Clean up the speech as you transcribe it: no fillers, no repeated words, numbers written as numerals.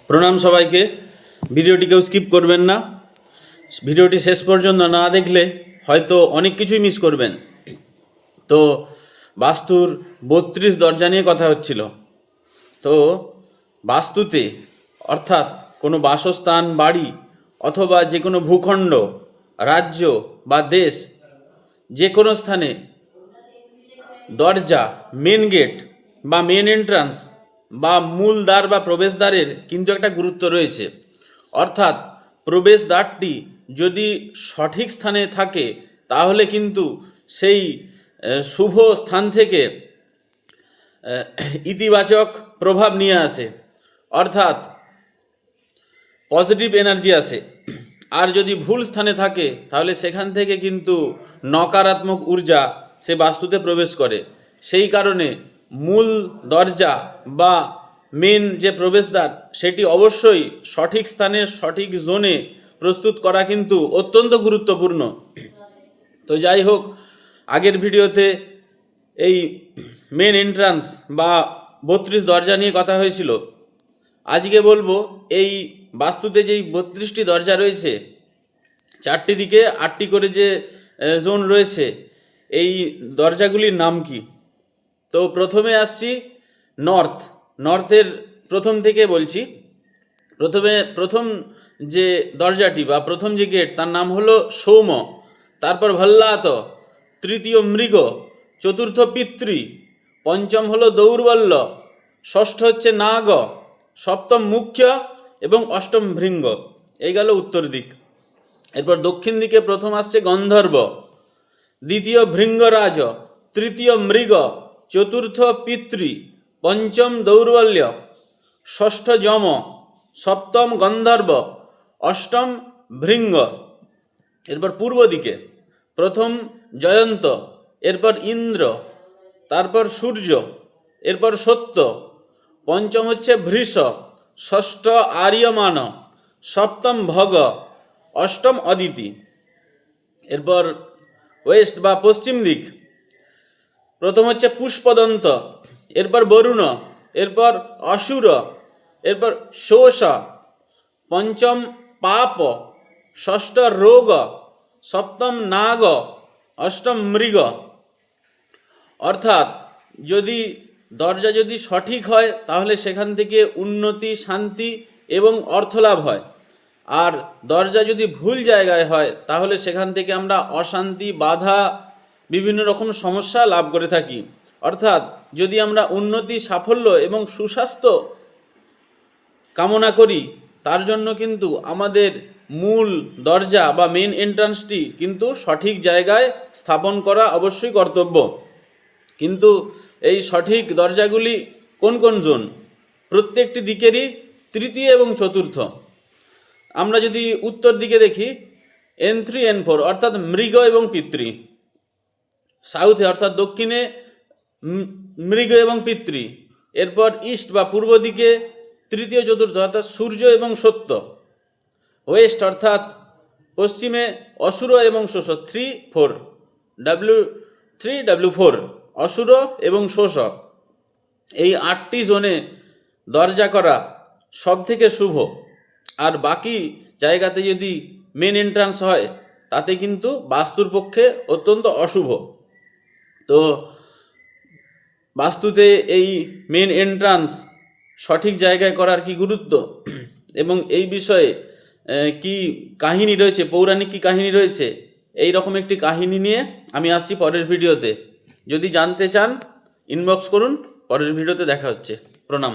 প্রণাম সবাইকে। ভিডিওটি কেউ স্কিপ করবেন না। ভিডিওটি শেষ পর্যন্ত না দেখলে হয়তো অনেক কিছুই মিস করবেন। তো বাস্তুর 32 দরজা নিয়ে কথা হচ্ছিল। তো বাস্তুতে অর্থাৎ কোনো বাসস্থান, বাড়ি অথবা যে কোনো ভূখণ্ড, রাজ্য বা দেশ, যে কোনো স্থানে দরজা, মেন গেট বা মেন এন্ট্রান্স বা মূল দ্বার বা প্রবেশদ্বারের কিন্তু একটা গুরুত্ব রয়েছে। অর্থাৎ প্রবেশদ্বারটি যদি সঠিক স্থানে থাকে তাহলে কিন্তু সেই শুভ স্থান থেকে ইতিবাচক প্রভাব নিয়ে আসে, অর্থাৎ পজিটিভ এনার্জি আসে। আর যদি ভুল স্থানে থাকে তাহলে সেখান থেকে কিন্তু নকারাত্মক ঊর্জা সে বাস্তুতে প্রবেশ করে। সেই কারণে মূল দরজা বা মেন যে প্রবেশদ্বার সেটি অবশ্যই সঠিক স্থানে সঠিক জোনে প্রস্তুত করা কিন্তু অত্যন্ত গুরুত্বপূর্ণ। তো যাই হোক, আগের ভিডিওতে এই মেন এন্ট্রান্স বা 32 দরজা নিয়ে কথা হয়েছিল। আজকে বলবো এই বাস্তুতে যেই 32টি দরজা রয়েছে, 4টি দিকে 8টি করে যে জোন রয়েছে, এই দরজাগুলির নাম কি। তো প্রথমে আসছি নর্থের প্রথম থেকে বলছি। প্রথম যে দরজাটি বা প্রথম যে গেট তার নাম হলো সৌম, তারপর ভল্লাত, তৃতীয় মৃগ, চতুর্থ পিতৃ, পঞ্চম হলো দৌর্বল্য, ষষ্ঠ হচ্ছে নাগ, সপ্তম মুখ্য এবং অষ্টম ভৃঙ্গ। এই গেল উত্তর দিক। এরপর দক্ষিণ দিকে প্রথম আসছে গন্ধর্ব, দ্বিতীয় ভৃঙ্গরাজ, তৃতীয় মৃগ, চতুর্থ পিতৃ, পঞ্চম দৌর্বল্য, ষষ্ঠ যম, সপ্তম গন্ধর্ব, অষ্টম ভৃঙ্গ। এরপর পূর্ব দিকে প্রথম জয়ন্ত, এরপর ইন্দ্র, তারপর সূর্য, এরপর সত্য, পঞ্চম হচ্ছে বৃষ, ষষ্ঠ আর্যমান, সপ্তম ভগ, অষ্টম অদিতি। এরপর ওয়েস্ট বা পশ্চিম দিক প্রথম হচ্ছে পুষ্পদন্ত, এরপর বরুণ, এরপর অসুর, এরপর শোষ, পঞ্চম পাপ, ষষ্ঠ রোগ, সপ্তম নাগ, অষ্টম মৃগ। অর্থাৎ দরজা যদি সঠিক হয় তাহলে সেখান থেকে উন্নতি, শান্তি এবং অর্থলাভ হয়। আর দরজা যদি ভুল জায়গায় হয় তাহলে সেখান থেকে আমরা অশান্তি, বাধা, বিভিন্ন রকম সমস্যা লাভ করে থাকি। অর্থাৎ যদি আমরা উন্নতি, সাফল্য এবং সুস্বাস্থ্য কামনা করি তার জন্য কিন্তু আমাদের মূল দরজা বা মেন এন্ট্রান্সটি কিন্তু সঠিক জায়গায় স্থাপন করা অবশ্যই কর্তব্য। কিন্তু এই সঠিক দরজাগুলি কোন কোন জোন? প্রত্যেকটি দিকেরই তৃতীয় এবং চতুর্থ। আমরা যদি উত্তর দিকে দেখি, N3 N4 অর্থাৎ মৃগ এবং পিতৃ। সাউথে অর্থাৎ দক্ষিণে মৃগ এবং পিতৃ। এরপর ইস্ট বা পূর্ব দিকে তৃতীয় চতুর্থ অর্থাৎ সূর্য এবং সত্য। ওয়েস্ট অর্থাৎ পশ্চিমে অসুর এবং শোষ, 3-4 W3W4 অসুর এবং শোষ। এই 8টি জোনে দরজা করা সব থেকে শুভ। আর বাকি জায়গাতে যদি মেন এন্ট্রান্স হয় তাতে কিন্তু বাস্তুর পক্ষে অত্যন্ত অশুভ। তো বাস্তুতে এই মেন এন্ট্রান্স সঠিক জায়গায় করার কি গুরুত্ব এবং এই বিষয়ে কি কাহিনী রয়েছে, পৌরাণিক কি কাহিনী রয়েছে, এই রকম একটি কাহিনী নিয়ে আমি আসছি পরের ভিডিওতে। যদি জানতে চান ইনবক্স করুন, পরের ভিডিওতে দেখা হচ্ছে। প্রণাম।